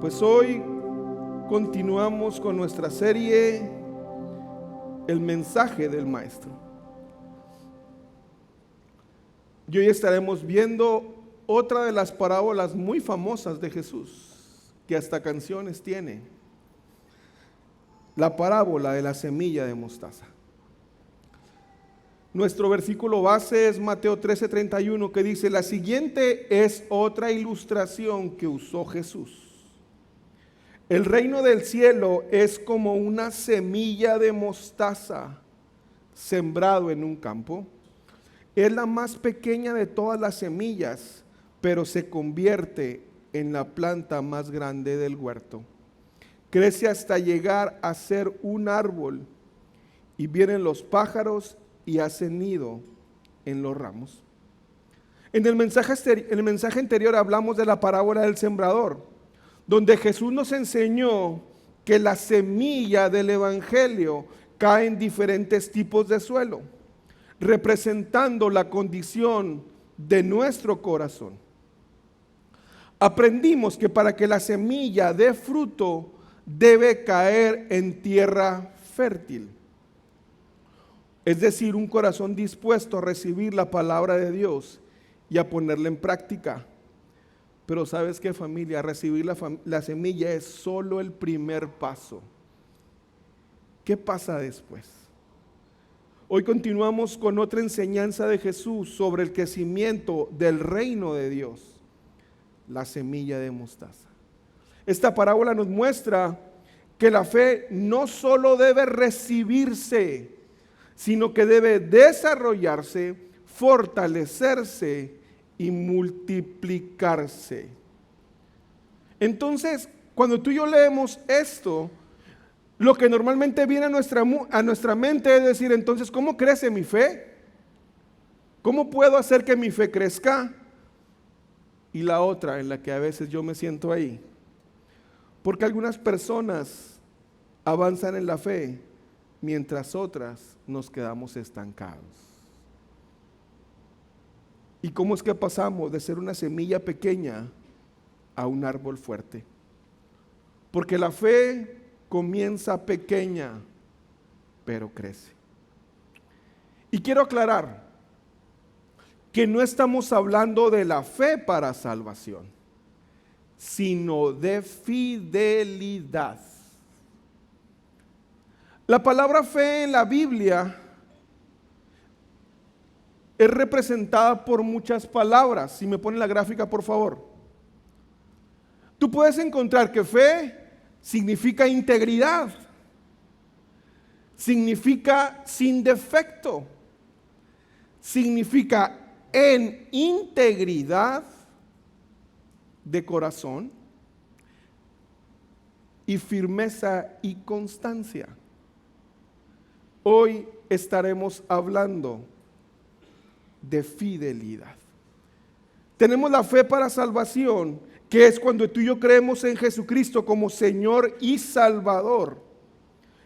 Pues hoy continuamos con nuestra serie El mensaje del Maestro. Y hoy estaremos viendo otra de las parábolas muy famosas de Jesús, que hasta canciones tiene. La parábola de la semilla de mostaza. Nuestro versículo base es Mateo 13:31, que dice: la siguiente es otra ilustración que usó Jesús. El reino del cielo es como una semilla de mostaza sembrado en un campo. Es la más pequeña de todas las semillas, pero se convierte en la planta más grande del huerto. Crece hasta llegar a ser un árbol, y vienen los pájaros y hacen nido en los ramos. En el mensaje anterior hablamos de la parábola del sembrador, donde Jesús nos enseñó que la semilla del evangelio cae en diferentes tipos de suelo, representando la condición de nuestro corazón. Aprendimos que para que la semilla dé fruto, debe caer en tierra fértil. Es decir, un corazón dispuesto a recibir la palabra de Dios y a ponerla en práctica. Pero ¿sabes qué, familia? Recibir la semilla es solo el primer paso. ¿Qué pasa después? Hoy continuamos con otra enseñanza de Jesús sobre el crecimiento del reino de Dios, la semilla de mostaza. Esta parábola nos muestra que la fe no solo debe recibirse, sino que debe desarrollarse, fortalecerse y multiplicarse. Entonces, cuando tú y yo leemos esto, lo que normalmente viene a nuestra mente es decir, entonces, ¿cómo crece mi fe? ¿Cómo puedo hacer que mi fe crezca? Y la otra en la que a veces yo me siento ahí, porque algunas personas avanzan en la fe, mientras otras nos quedamos estancados. ¿Y cómo es que pasamos de ser una semilla pequeña a un árbol fuerte? Porque la fe comienza pequeña, pero crece. Y quiero aclarar que no estamos hablando de la fe para salvación, sino de fidelidad. La palabra fe en la Biblia es representada por muchas palabras. Si me ponen la gráfica, por favor. Tú puedes encontrar que fe significa integridad, significa sin defecto, significa en integridad de corazón y firmeza y constancia. Hoy estaremos hablando de fidelidad. Tenemos la fe para salvación, que es cuando tú y yo creemos en Jesucristo como Señor y Salvador,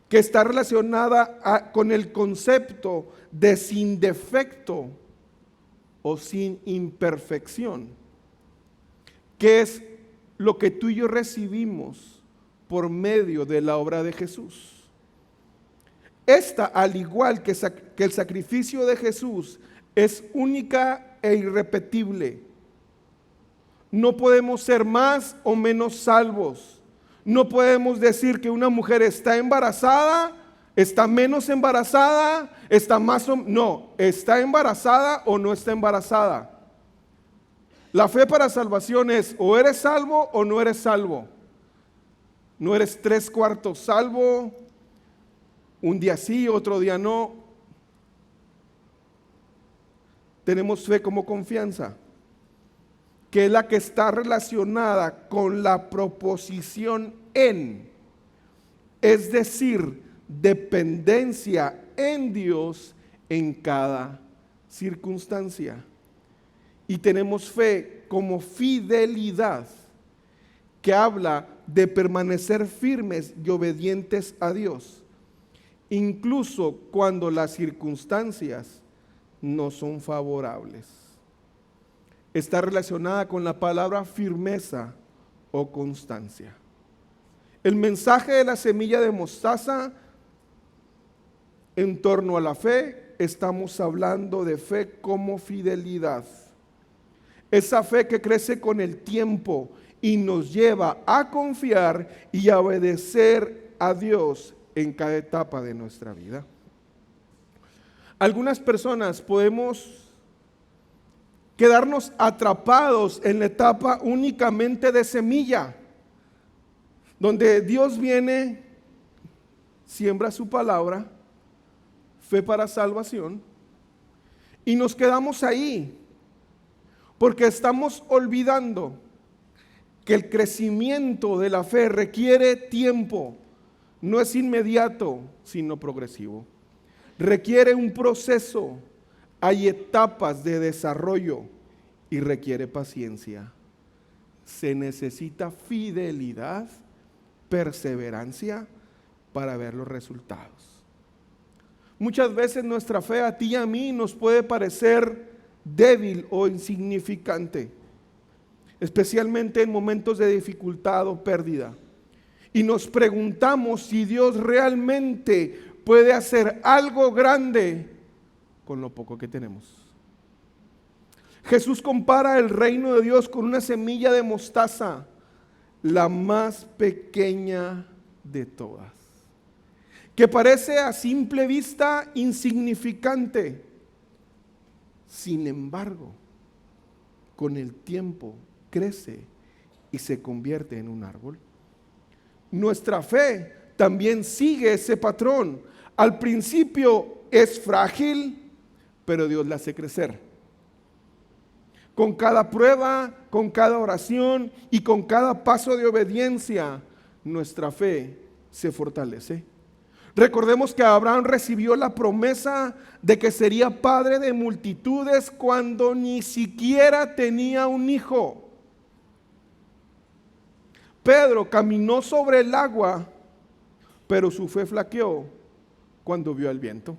que está relacionada con el concepto de sin defecto o sin imperfección, que es lo que tú y yo recibimos por medio de la obra de Jesús. Esta, al igual que el sacrificio de Jesús, es única e irrepetible. No podemos ser más o menos salvos. No podemos decir que una mujer está embarazada, está menos embarazada, está más o no, está embarazada o no está embarazada. La fe para salvación es o eres salvo o no eres salvo. No eres 3/4 salvo, un día sí, otro día no. Tenemos fe como confianza, que es la que está relacionada con la proposición en, es decir, dependencia en Dios en cada circunstancia. Y tenemos fe como fidelidad, que habla de permanecer firmes y obedientes a Dios, incluso cuando las circunstancias no son favorables. Está relacionada con la palabra firmeza o constancia. El mensaje de la semilla de mostaza en torno a la fe, estamos hablando de fe como fidelidad. Esa fe que crece con el tiempo y nos lleva a confiar y a obedecer a Dios en cada etapa de nuestra vida. Algunas personas podemos quedarnos atrapados en la etapa únicamente de semilla, donde Dios viene, siembra su palabra, fe para salvación, y nos quedamos ahí, porque estamos olvidando que el crecimiento de la fe requiere tiempo, no es inmediato, sino progresivo. Requiere un proceso, hay etapas de desarrollo y requiere paciencia. Se necesita fidelidad, perseverancia para ver los resultados. Muchas veces nuestra fe a ti y a mí nos puede parecer débil o insignificante, especialmente en momentos de dificultad o pérdida. Y nos preguntamos si Dios realmente puede hacer algo grande con lo poco que tenemos. Jesús compara el reino de Dios con una semilla de mostaza, la más pequeña de todas, que parece a simple vista insignificante. Sin embargo, con el tiempo crece y se convierte en un árbol. Nuestra fe también sigue ese patrón. Al principio es frágil, pero Dios la hace crecer. Con cada prueba, con cada oración y con cada paso de obediencia, nuestra fe se fortalece. Recordemos que Abraham recibió la promesa de que sería padre de multitudes cuando ni siquiera tenía un hijo. Pedro caminó sobre el agua, pero su fe flaqueó cuando vio el viento.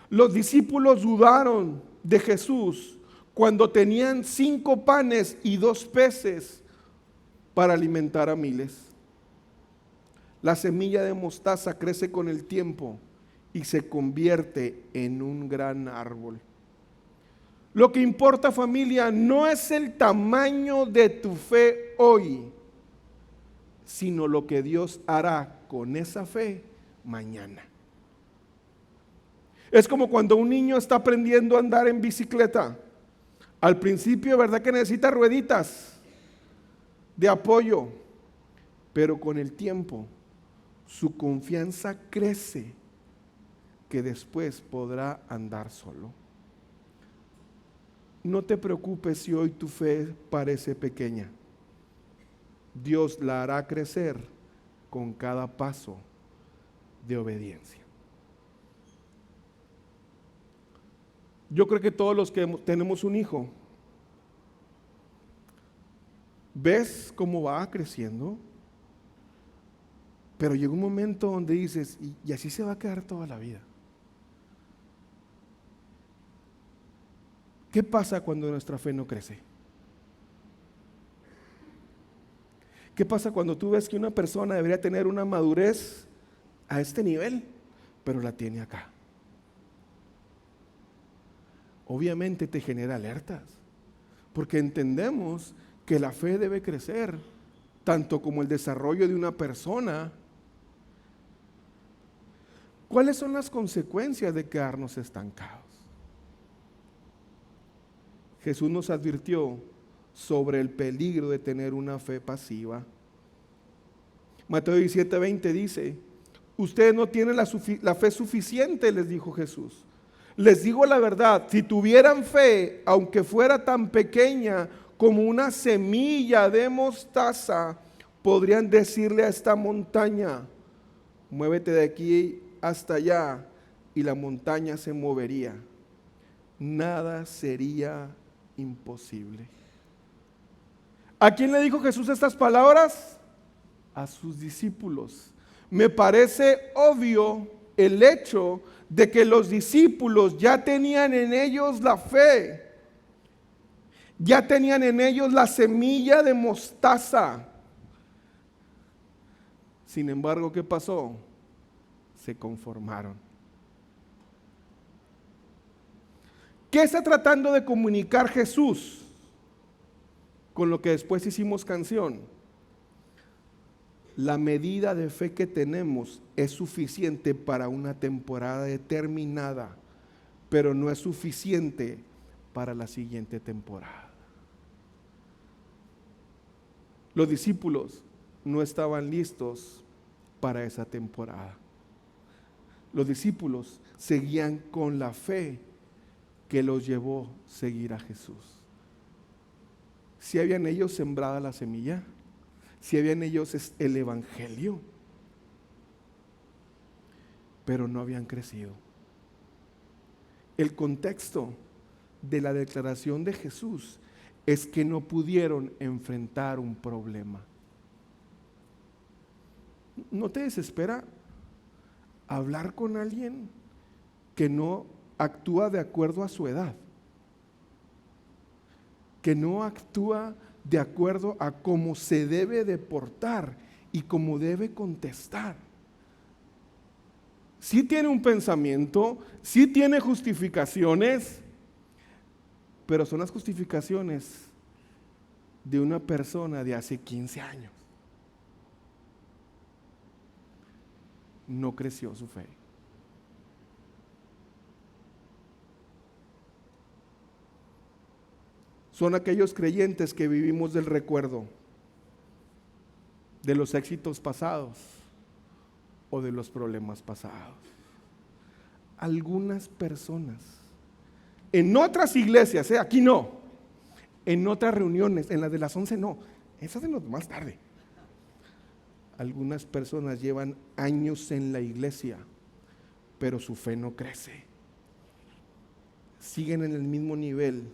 Los discípulos dudaron de Jesús cuando tenían 5 panes y 2 peces para alimentar a miles. La semilla de mostaza crece con el tiempo y se convierte en un gran árbol. Lo que importa, familia, no es el tamaño de tu fe hoy, sino lo que Dios hará con esa fe mañana. Es como cuando un niño está aprendiendo a andar en bicicleta. Al principio, ¿verdad que necesita rueditas de apoyo? Pero con el tiempo, su confianza crece, que después podrá andar solo. No te preocupes si hoy tu fe parece pequeña. Dios la hará crecer con cada paso de obediencia. Yo creo que todos los que tenemos un hijo, ves cómo va creciendo, pero llega un momento donde dices, y así se va a quedar toda la vida. ¿Qué pasa cuando nuestra fe no crece? ¿Qué pasa cuando tú ves que una persona debería tener una madurez a este nivel, pero la tiene acá? Obviamente te genera alertas, porque entendemos que la fe debe crecer, tanto como el desarrollo de una persona. ¿Cuáles son las consecuencias de quedarnos estancados? Jesús nos advirtió sobre el peligro de tener una fe pasiva. Mateo 17:20 dice, ustedes no tienen la fe suficiente, les dijo Jesús. Les digo la verdad, si tuvieran fe, aunque fuera tan pequeña como una semilla de mostaza, podrían decirle a esta montaña, muévete de aquí hasta allá, y la montaña se movería. Nada sería imposible. ¿A quién le dijo Jesús estas palabras? A sus discípulos. Me parece obvio el hecho de que los discípulos ya tenían en ellos la fe, ya tenían en ellos la semilla de mostaza. Sin embargo, ¿qué pasó? Se conformaron. ¿Qué está tratando de comunicar Jesús con lo que después hicimos canción? La medida de fe que tenemos es suficiente para una temporada determinada, pero no es suficiente para la siguiente temporada. Los discípulos no estaban listos para esa temporada. Los discípulos seguían con la fe que los llevó a seguir a Jesús. Si habían ellos sembrada la semilla, si habían ellos el evangelio, pero no habían crecido. El contexto de la declaración de Jesús es que no pudieron enfrentar un problema. ¿No te desespera hablar con alguien que no actúa de acuerdo a su edad? Que no actúa de acuerdo a cómo se debe de portar y cómo debe contestar. Sí tiene un pensamiento, sí tiene justificaciones, pero son las justificaciones de una persona de hace 15 años. No creció su fe. Son aquellos creyentes que vivimos del recuerdo de los éxitos pasados o de los problemas pasados. Algunas personas, en otras iglesias, aquí no, en otras reuniones, en las de las 11 no, esas de las más tarde. Algunas personas llevan años en la iglesia, pero su fe no crece. Siguen en el mismo nivel,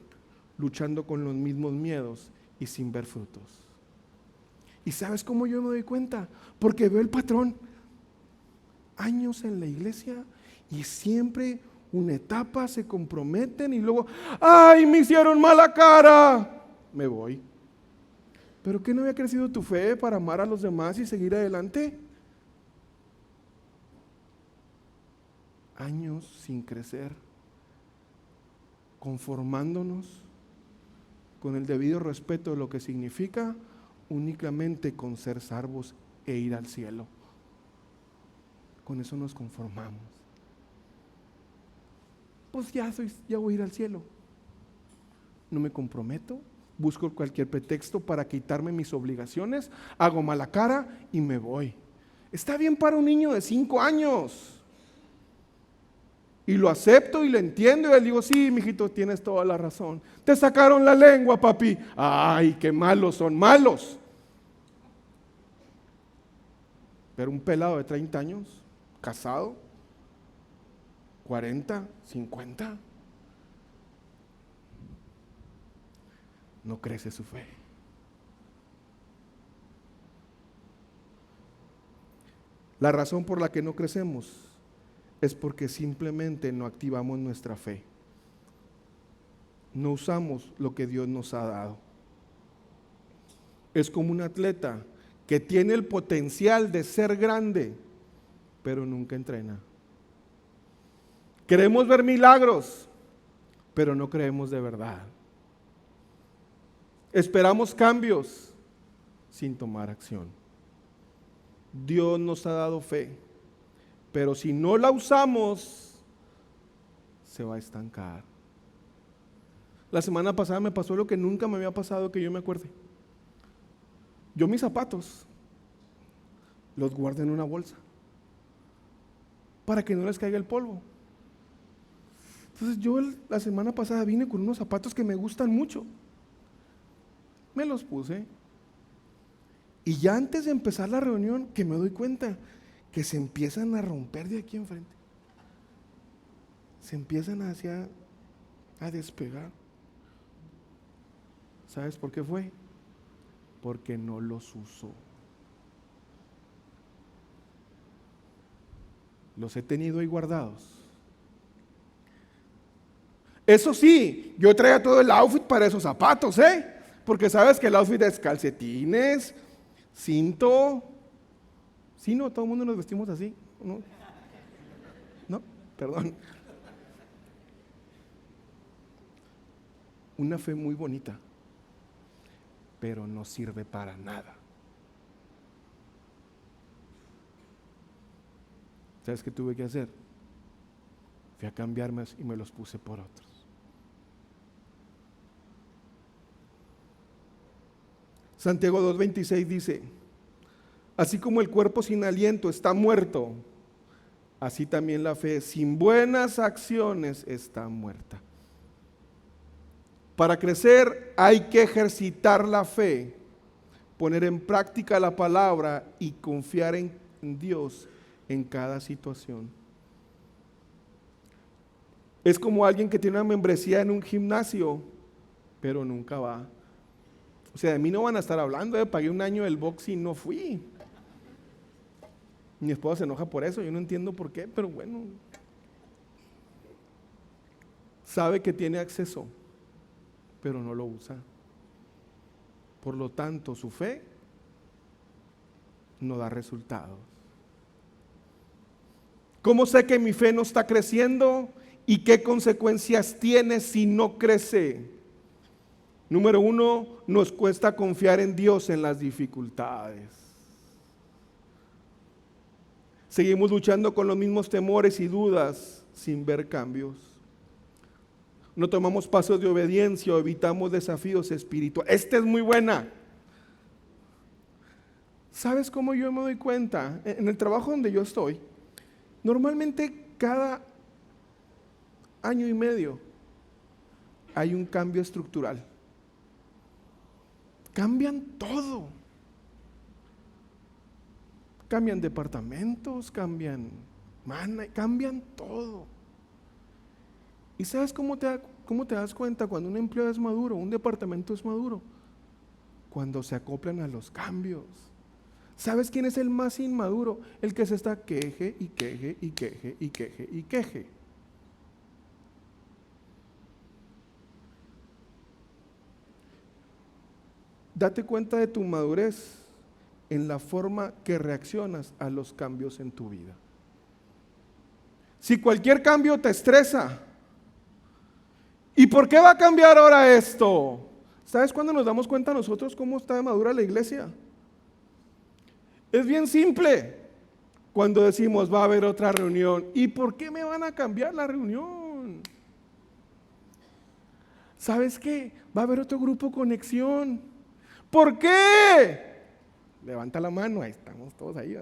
luchando con los mismos miedos y sin ver frutos. ¿Y sabes cómo yo me doy cuenta? Porque veo el patrón. Años en la iglesia y siempre una etapa se comprometen y luego, ¡ay, me hicieron mala cara! Me voy. ¿Pero qué no había crecido tu fe para amar a los demás y seguir adelante? Años sin crecer, conformándonos con el debido respeto de lo que significa únicamente con ser salvos e ir al cielo. Con eso nos conformamos. Pues ya voy a ir al cielo. No me comprometo, busco cualquier pretexto para quitarme mis obligaciones, hago mala cara y me voy. Está bien para un niño de 5 años. Y lo acepto y lo entiendo y le digo, sí, mijito, tienes toda la razón. Te sacaron la lengua, papi. Ay, qué malos son, malos. Pero un pelado de 30 años, casado, 40, 50, no crece su fe. La razón por la que no crecemos es porque simplemente no activamos nuestra fe. No usamos lo que Dios nos ha dado. Es como un atleta que tiene el potencial de ser grande, pero nunca entrena. Queremos ver milagros, pero no creemos de verdad. Esperamos cambios sin tomar acción. Dios nos ha dado fe, pero si no la usamos, se va a estancar. La semana pasada me pasó lo que nunca me había pasado que yo me acuerde. Yo mis zapatos los guardo en una bolsa para que no les caiga el polvo. Entonces yo la semana pasada vine con unos zapatos que me gustan mucho. Me los puse. Y ya antes de empezar la reunión, que me doy cuenta que se empiezan a romper de aquí enfrente. Se empiezan a despegar. ¿Sabes por qué fue? Porque no los usó. Los he tenido ahí guardados. Eso sí, yo traía todo el outfit para esos zapatos, Porque sabes que el outfit es calcetines, cinto, Sí, no, todo el mundo nos vestimos así. No, no, perdón. Una fe muy bonita, pero no sirve para nada. ¿Sabes qué tuve que hacer? Fui a cambiarme y me los puse por otros. Santiago 2:26 dice: así como el cuerpo sin aliento está muerto, así también la fe sin buenas acciones está muerta. Para crecer hay que ejercitar la fe, poner en práctica la palabra y confiar en Dios en cada situación. Es como alguien que tiene una membresía en un gimnasio, pero nunca va. O sea, de mí no van a estar hablando, pagué un año del box y no fui. Mi esposa se enoja por eso, yo no entiendo por qué, pero bueno. Sabe que tiene acceso, pero no lo usa. Por lo tanto, su fe no da resultados. ¿Cómo sé que mi fe no está creciendo? ¿Y qué consecuencias tiene si no crece? Número 1, nos cuesta confiar en Dios en las dificultades. Seguimos luchando con los mismos temores y dudas sin ver cambios. No tomamos pasos de obediencia o evitamos desafíos espirituales. Esta es muy buena. ¿Sabes cómo yo me doy cuenta? En el trabajo donde yo estoy, normalmente cada año y medio hay un cambio estructural. Cambian todo. Cambian departamentos, cambian todo. ¿Y sabes cómo te das cuenta cuando un empleado es maduro, un departamento es maduro? Cuando se acoplan a los cambios. ¿Sabes quién es el más inmaduro? El que se está queje y queje y queje y queje y queje. Date cuenta de tu madurez en la forma que reaccionas a los cambios en tu vida. Si cualquier cambio te estresa, ¿y por qué va a cambiar ahora esto? ¿Sabes cuándo nos damos cuenta nosotros cómo está de madura la iglesia? Es bien simple. Cuando decimos va a haber otra reunión, ¿y por qué me van a cambiar la reunión? ¿Sabes qué? Va a haber otro grupo conexión. ¿Por qué? Levanta la mano, ahí estamos todos ahí.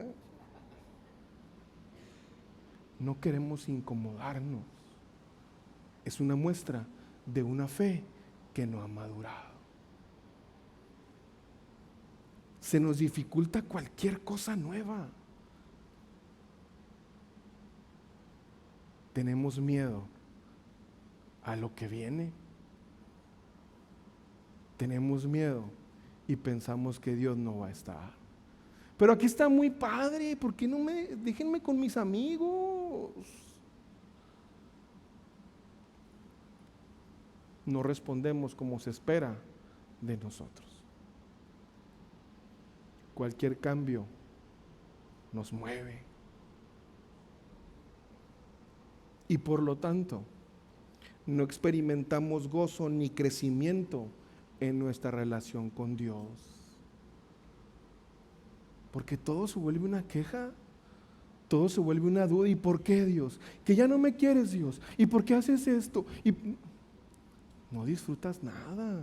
No queremos incomodarnos. Es una muestra de una fe que no ha madurado. Se nos dificulta cualquier cosa nueva. Tenemos miedo a lo que viene. Tenemos miedo y pensamos que Dios no va a estar. Pero aquí está muy padre, ¿por qué no déjenme con mis amigos? No respondemos como se espera de nosotros. Cualquier cambio nos mueve. Y por lo tanto, no experimentamos gozo ni crecimiento en nuestra relación con Dios. Porque todo se vuelve una queja, todo se vuelve una duda. ¿Y por qué, Dios? Que ya no me quieres, Dios. ¿Y por qué haces esto? Y no disfrutas nada.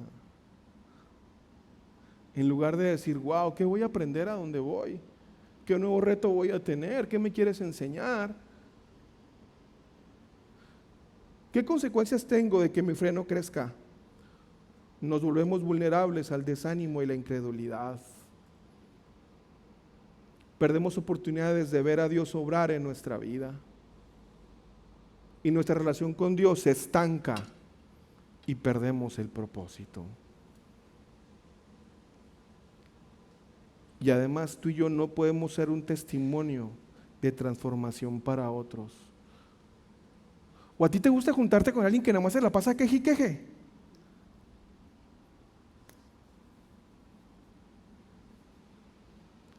En lugar de decir, wow, ¿qué voy a aprender a dónde voy? ¿Qué nuevo reto voy a tener? ¿Qué me quieres enseñar? ¿Qué consecuencias tengo de que mi fe no crezca? Nos volvemos vulnerables al desánimo y la incredulidad. Perdemos oportunidades de ver a Dios obrar en nuestra vida. Y nuestra relación con Dios se estanca y perdemos el propósito. Y además tú y yo no podemos ser un testimonio de transformación para otros. ¿O a ti te gusta juntarte con alguien que nada más se la pasa queje y queje?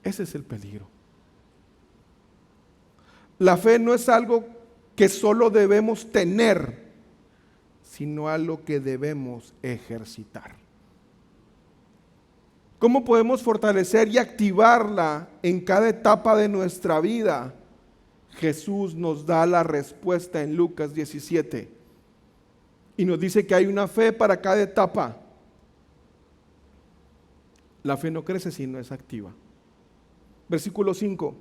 Ese es el peligro. La fe no es algo que solo debemos tener, sino algo que debemos ejercitar. ¿Cómo podemos fortalecer y activarla en cada etapa de nuestra vida? Jesús nos da la respuesta en Lucas 17 y nos dice que hay una fe para cada etapa. La fe no crece si no es activa. Versículo 5.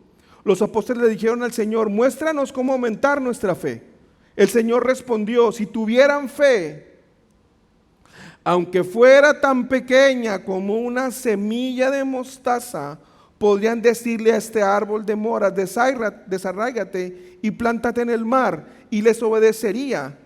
Los apóstoles le dijeron al Señor: muéstranos cómo aumentar nuestra fe. El Señor respondió: si tuvieran fe, aunque fuera tan pequeña como una semilla de mostaza, podrían decirle a este árbol de moras: desarráigate y plántate en el mar, y les obedecería.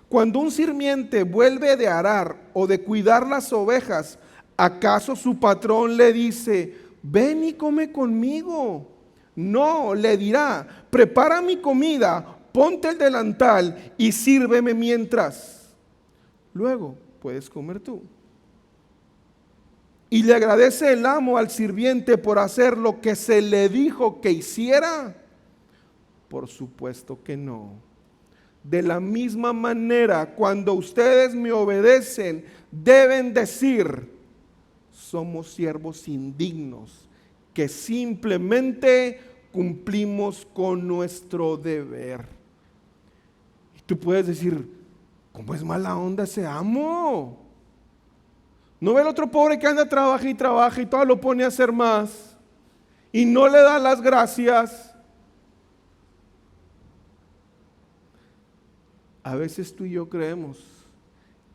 Cuando un sirviente vuelve de arar o de cuidar las ovejas, ¿acaso su patrón le dice: ven y come conmigo? No, le dirá: prepara mi comida, ponte el delantal y sírveme mientras. Luego puedes comer tú. ¿Y le agradece el amo al sirviente por hacer lo que se le dijo que hiciera? Por supuesto que no. De la misma manera, cuando ustedes me obedecen, deben decir: somos siervos indignos, que simplemente cumplimos con nuestro deber. Y tú puedes decir: ¿cómo es mala onda ese amo? ¿No ve el otro pobre que anda, trabaja y todo lo pone a hacer más y no le da las gracias? A veces tú y yo creemos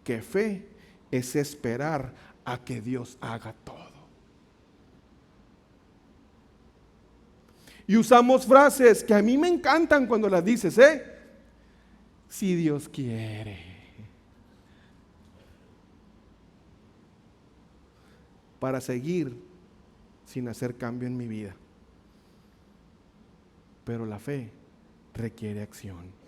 que fe es esperar a que Dios haga todo. Y usamos frases que a mí me encantan cuando las dices, si Dios quiere. Para seguir sin hacer cambio en mi vida. Pero la fe requiere acción.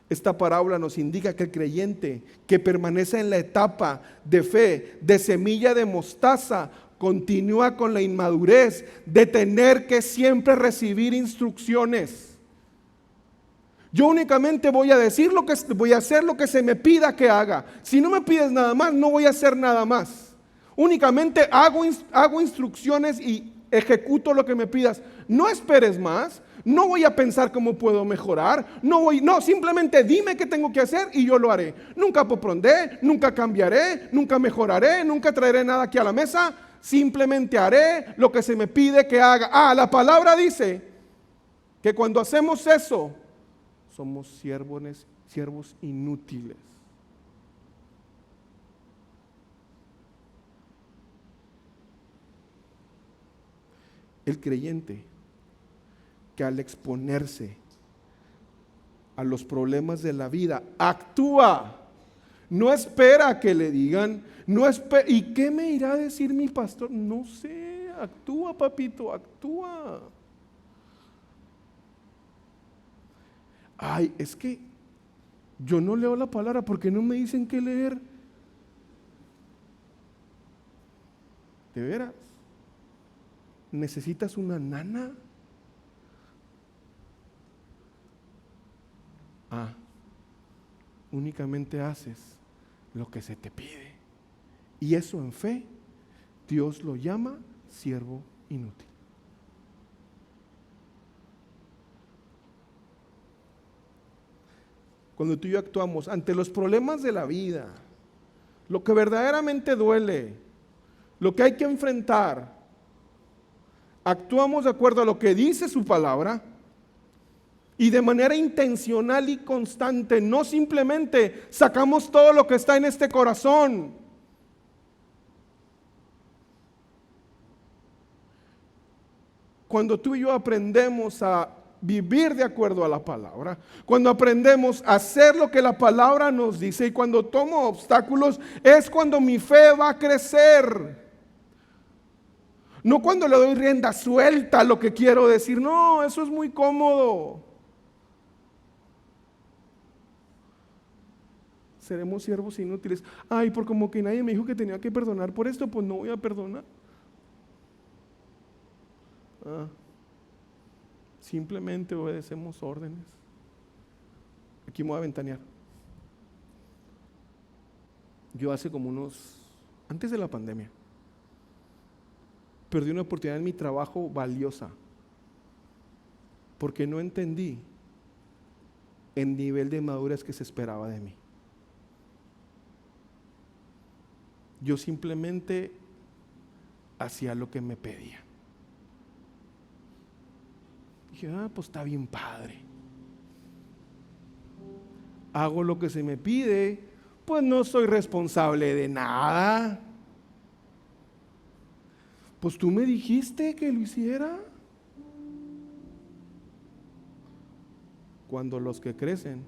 Esta parábola nos indica que el creyente que permanece en la etapa de fe, de semilla de mostaza, continúa con la inmadurez de tener que siempre recibir instrucciones. Yo únicamente voy a hacer lo que se me pida que haga. Si no me pides nada más, no voy a hacer nada más. Únicamente hago instrucciones y ejecuto lo que me pidas. No esperes más. No voy a pensar cómo puedo mejorar. No, simplemente dime qué tengo que hacer y yo lo haré. Nunca propondré, nunca cambiaré, nunca mejoraré, nunca traeré nada aquí a la mesa. Simplemente haré lo que se me pide que haga. La palabra dice que cuando hacemos eso, somos siervos inútiles. El creyente que al exponerse a los problemas de la vida actúa, no espera que le digan, ¿y qué me irá a decir mi pastor? No sé, actúa, papito, actúa. Ay, es que yo no leo la palabra porque no me dicen qué leer. ¿De veras? ¿Necesitas una nana? Únicamente haces lo que se te pide. Y eso en fe, Dios lo llama siervo inútil. Cuando tú y yo actuamos ante los problemas de la vida, lo que verdaderamente duele, lo que hay que enfrentar, actuamos de acuerdo a lo que dice su palabra y de manera intencional y constante, no simplemente sacamos todo lo que está en este corazón. Cuando tú y yo aprendemos a vivir de acuerdo a la palabra, cuando aprendemos a hacer lo que la palabra nos dice y cuando tomo obstáculos, es cuando mi fe va a crecer. No cuando le doy rienda suelta a lo que quiero decir, no, eso es muy cómodo. Seremos siervos inútiles. Ay, por como que nadie me dijo que tenía que perdonar por esto, pues no voy a perdonar. Simplemente obedecemos órdenes. Aquí me voy a ventanear. Yo hace como antes de la pandemia, perdí una oportunidad en mi trabajo valiosa, porque no entendí el nivel de madurez que se esperaba de mí. Yo simplemente hacía lo que me pedían. Dije, pues está bien padre. Hago lo que se me pide, pues no soy responsable de nada. Pues tú me dijiste que lo hiciera. Cuando los que crecen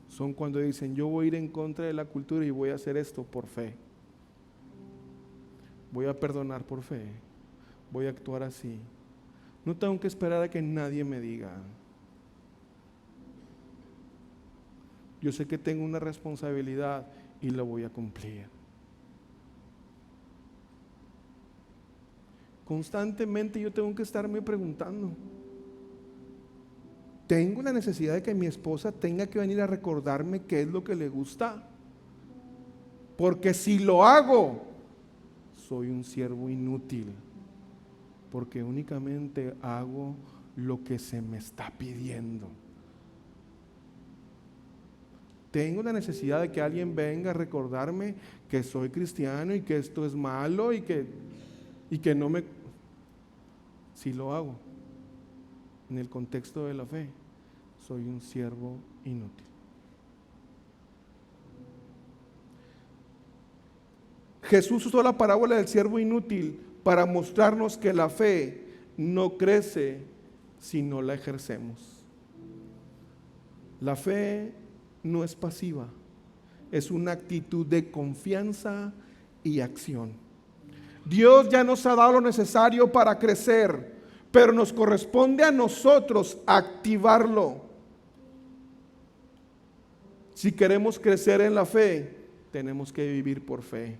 son cuando dicen, yo voy a ir en contra de la cultura y voy a hacer esto por fe. Voy a perdonar por fe. Voy a actuar así. No tengo que esperar a que nadie me diga. Yo sé que tengo una responsabilidad y la voy a cumplir. Constantemente yo tengo que estarme preguntando. ¿Tengo la necesidad de que mi esposa tenga que venir a recordarme qué es lo que le gusta? Porque si lo hago, soy un siervo inútil, porque únicamente hago lo que se me está pidiendo. Tengo la necesidad de que alguien venga a recordarme que soy cristiano y que esto es malo y que no me... Si lo hago en el contexto de la fe, soy un siervo inútil. Jesús usó la parábola del siervo inútil para mostrarnos que la fe no crece si no la ejercemos. La fe no es pasiva, es una actitud de confianza y acción. Dios ya nos ha dado lo necesario para crecer, pero nos corresponde a nosotros activarlo. Si queremos crecer en la fe, tenemos que vivir por fe.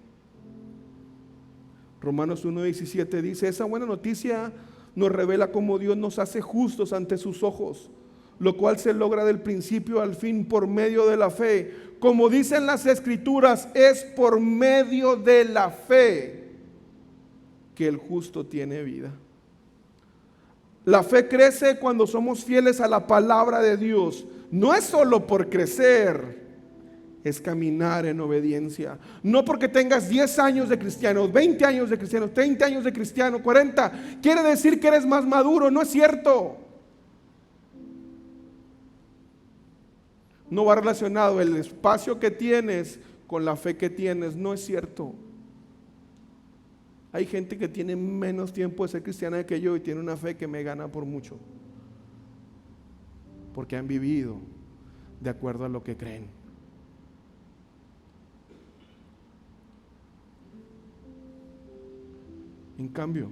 Romanos 1:17 dice, esa buena noticia nos revela cómo Dios nos hace justos ante sus ojos, lo cual se logra del principio al fin por medio de la fe. Como dicen las Escrituras, es por medio de la fe que el justo tiene vida. La fe crece cuando somos fieles a la palabra de Dios. No es solo por crecer, es caminar en obediencia. No porque tengas 10 años de cristiano, 20 años de cristiano, 30 años de cristiano, 40, quiere decir que eres más maduro. No es cierto. No va relacionado el espacio que tienes con la fe que tienes. No es cierto. Hay gente que tiene menos tiempo de ser cristiana que yo y tiene una fe que me gana por mucho, porque han vivido de acuerdo a lo que creen. En cambio,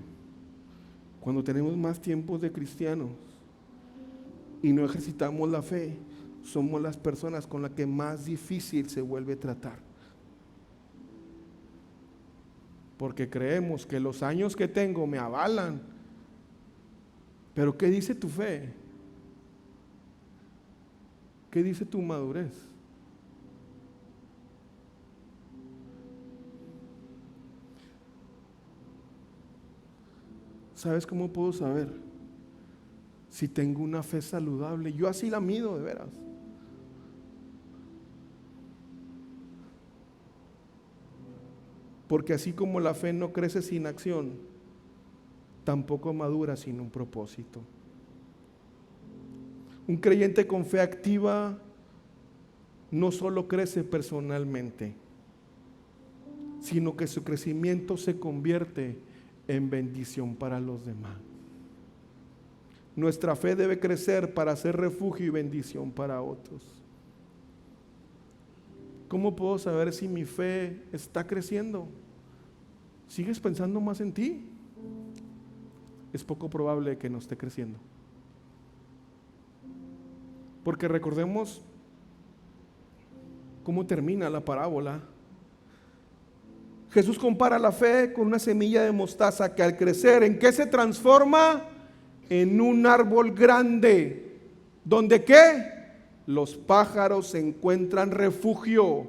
cuando tenemos más tiempos de cristianos y no ejercitamos la fe, somos las personas con las que más difícil se vuelve tratar. Porque creemos que los años que tengo me avalan. Pero ¿qué dice tu fe? ¿Qué dice tu madurez? ¿Sabes cómo puedo saber si tengo una fe saludable? Yo así la mido, de veras. Porque así como la fe no crece sin acción, tampoco madura sin un propósito. Un creyente con fe activa no solo crece personalmente, sino que su crecimiento se convierte en bendición para los demás. Nuestra fe debe crecer para ser refugio y bendición para otros. ¿Cómo puedo saber si mi fe está creciendo? ¿Sigues pensando más en ti? Es poco probable que no esté creciendo. Porque recordemos cómo termina la parábola. Jesús compara la fe con una semilla de mostaza que al crecer, ¿en qué se transforma? en un árbol grande, donde ¿qué? Los pájaros encuentran refugio.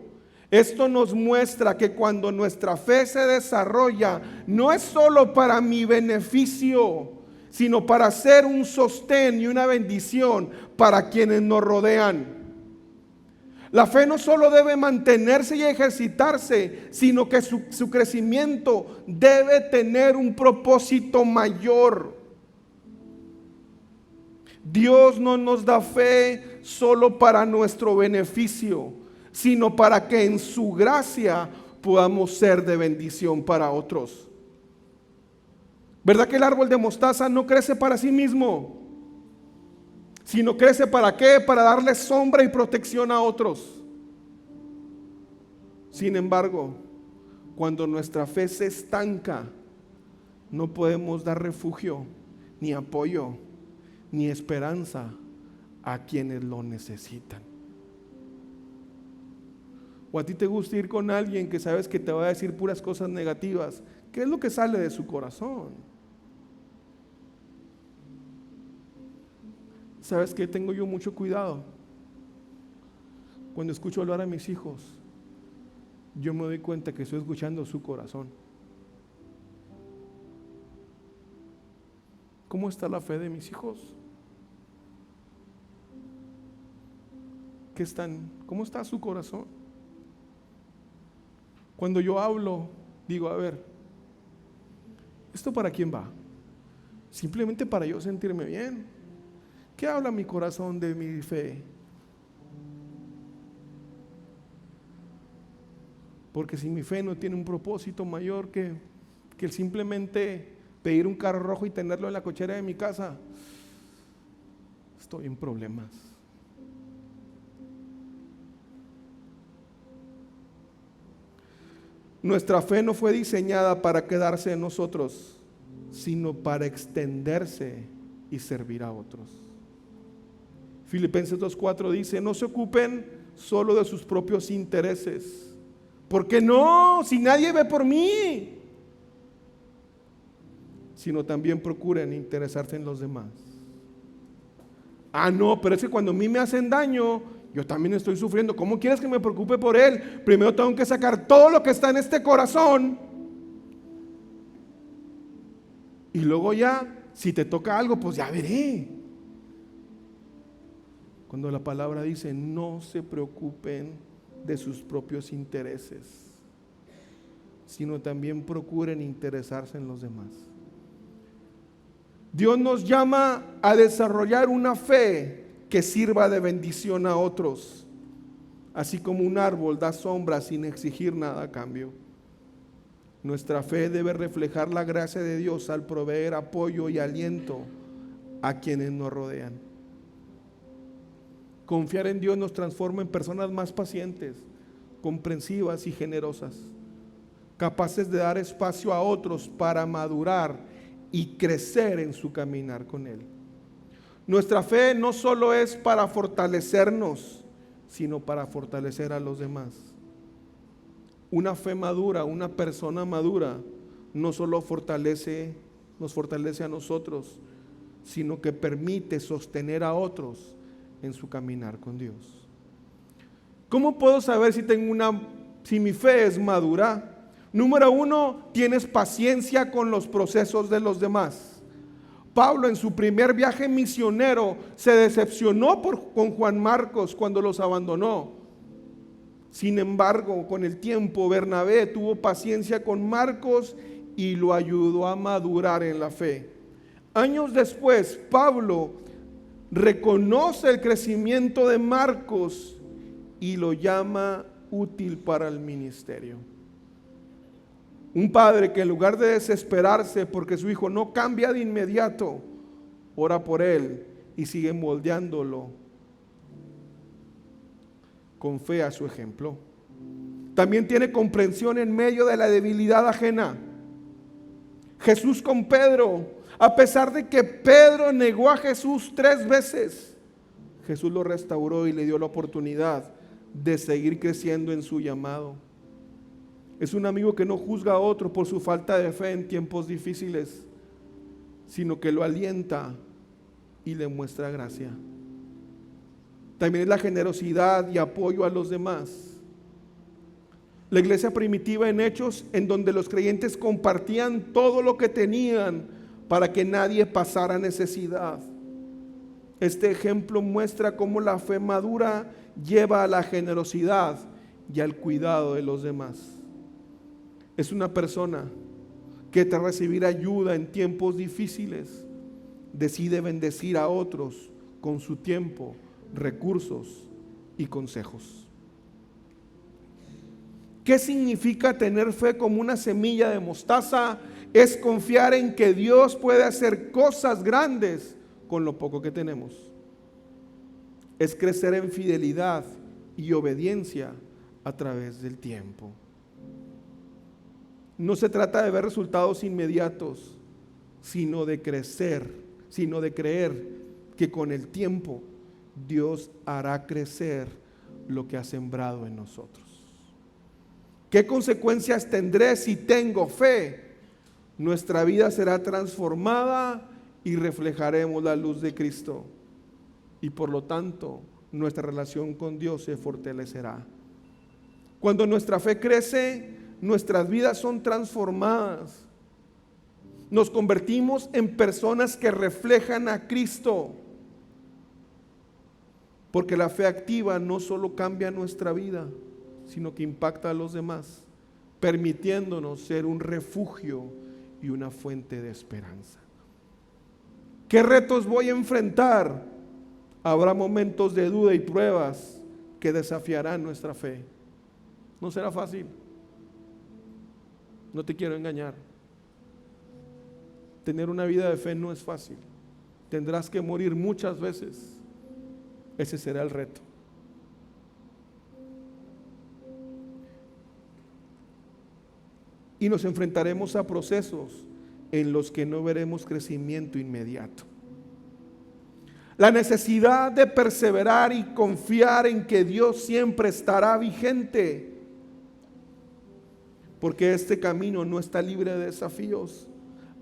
Esto nos muestra que cuando nuestra fe se desarrolla, no es solo para mi beneficio, sino para ser un sostén y una bendición para quienes nos rodean. La fe no solo debe mantenerse y ejercitarse, sino que su crecimiento debe tener un propósito mayor. Dios no nos da fe solo para nuestro beneficio, sino para que en su gracia podamos ser de bendición para otros. ¿Verdad que el árbol de mostaza no crece para sí mismo? Sino crece ¿para qué? Para darle sombra y protección a otros. Sin embargo, cuando nuestra fe se estanca, no podemos dar refugio, ni apoyo, ni esperanza a quienes lo necesitan. O a ti te gusta ir con alguien que sabes que te va a decir puras cosas negativas. ¿Qué es lo que sale de su corazón? ¿Sabes qué? Tengo yo mucho cuidado. Cuando escucho hablar a mis hijos, yo me doy cuenta que estoy escuchando su corazón. ¿Cómo está la fe de mis hijos? ¿Cómo está su corazón? Cuando yo hablo, digo, a ver, ¿esto para quién va? Simplemente para yo sentirme bien. ¿Qué habla mi corazón de mi fe? Porque si mi fe no tiene un propósito mayor que el simplemente pedir un carro rojo y tenerlo en la cochera de mi casa, estoy en problemas. Nuestra fe no fue diseñada para quedarse en nosotros, sino para extenderse y servir a otros. Filipenses 2:4 dice: no se ocupen solo de sus propios intereses, porque no, si nadie ve por mí, sino también procuren interesarse en los demás. No, pero es que cuando a mí me hacen daño, yo también estoy sufriendo. ¿Cómo quieres que me preocupe por él? Primero tengo que sacar todo lo que está en este corazón, y luego ya, si te toca algo, pues ya veré. Cuando la palabra dice: no se preocupen de sus propios intereses, sino también procuren interesarse en los demás. Dios nos llama a desarrollar una fe que sirva de bendición a otros, así como un árbol da sombra sin exigir nada a cambio. Nuestra fe debe reflejar la gracia de Dios al proveer apoyo y aliento a quienes nos rodean. Confiar en Dios nos transforma en personas más pacientes, comprensivas y generosas, capaces de dar espacio a otros para madurar y crecer en su caminar con Él. Nuestra fe no solo es para fortalecernos, sino para fortalecer a los demás. Una fe madura, una persona madura, no solo nos fortalece a nosotros, sino que permite sostener a otros en su caminar con Dios. ¿Cómo puedo saber si mi fe es madura? Número 1, tienes paciencia con los procesos de los demás. Pablo en su primer viaje misionero se decepcionó con Juan Marcos cuando los abandonó. Sin embargo, con el tiempo, Bernabé tuvo paciencia con Marcos y lo ayudó a madurar en la fe. Años después, Pablo reconoce el crecimiento de Marcos y lo llama útil para el ministerio. Un padre que en lugar de desesperarse porque su hijo no cambia de inmediato, ora por él y sigue moldeándolo con fe a su ejemplo. También tiene comprensión en medio de la debilidad ajena. Jesús con Pedro, a pesar de que Pedro negó a Jesús 3 veces, Jesús lo restauró y le dio la oportunidad de seguir creciendo en su llamado. Es un amigo que no juzga a otro por su falta de fe en tiempos difíciles, sino que lo alienta y le muestra gracia. También es la generosidad y apoyo a los demás. La iglesia primitiva en Hechos, en donde los creyentes compartían todo lo que tenían para que nadie pasara necesidad. Este ejemplo muestra cómo la fe madura lleva a la generosidad y al cuidado de los demás. Es una persona que tras recibir ayuda en tiempos difíciles, decide bendecir a otros con su tiempo, recursos y consejos. ¿Qué significa tener fe como una semilla de mostaza? Es confiar en que Dios puede hacer cosas grandes con lo poco que tenemos. Es crecer en fidelidad y obediencia a través del tiempo. No se trata de ver resultados inmediatos, sino de creer que con el tiempo Dios hará crecer lo que ha sembrado en nosotros. ¿Qué consecuencias tendré si tengo fe? Nuestra vida será transformada y reflejaremos la luz de Cristo. Y por lo tanto, nuestra relación con Dios se fortalecerá. Cuando nuestra fe crece, nuestras vidas son transformadas. Nos convertimos en personas que reflejan a Cristo. Porque la fe activa no solo cambia nuestra vida, sino que impacta a los demás, permitiéndonos ser un refugio y una fuente de esperanza. ¿Qué retos voy a enfrentar? Habrá momentos de duda y pruebas que desafiarán nuestra fe. No será fácil. No te quiero engañar. Tener una vida de fe no es fácil. Tendrás que morir muchas veces. Ese será el reto. Y nos enfrentaremos a procesos en los que no veremos crecimiento inmediato. La necesidad de perseverar y confiar en que Dios siempre estará vigente, porque este camino no está libre de desafíos.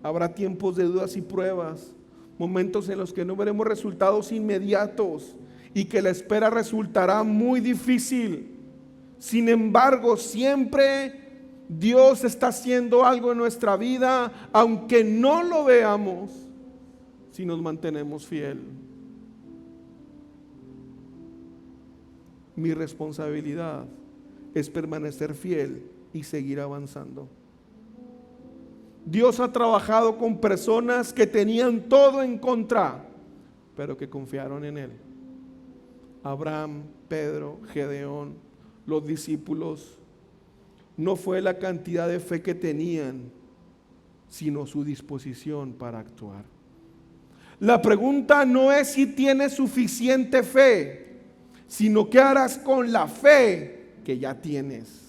Habrá tiempos de dudas y pruebas, momentos en los que no veremos resultados inmediatos y que la espera resultará muy difícil. Sin embargo, siempre Dios está haciendo algo en nuestra vida, aunque no lo veamos, si nos mantenemos fiel. Mi responsabilidad es permanecer fiel y seguir avanzando. Dios ha trabajado con personas que tenían todo en contra, pero que confiaron en Él. Abraham, Pedro, Gedeón, los discípulos. No fue la cantidad de fe que tenían, sino su disposición para actuar. La pregunta no es si tienes suficiente fe, sino qué harás con la fe que ya tienes.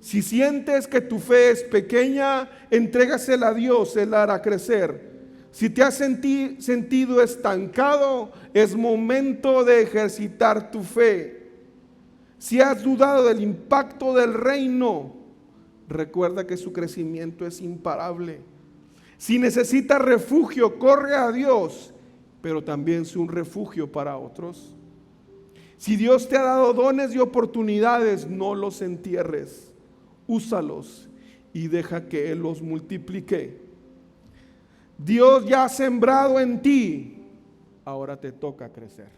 Si sientes que tu fe es pequeña, entrégasela a Dios, Él la hará crecer. Si te has sentido estancado, es momento de ejercitar tu fe. Si has dudado del impacto del reino, recuerda que su crecimiento es imparable. Si necesitas refugio, corre a Dios, pero también es un refugio para otros. Si Dios te ha dado dones y oportunidades, no los entierres, úsalos y deja que Él los multiplique. Dios ya ha sembrado en ti, ahora te toca crecer.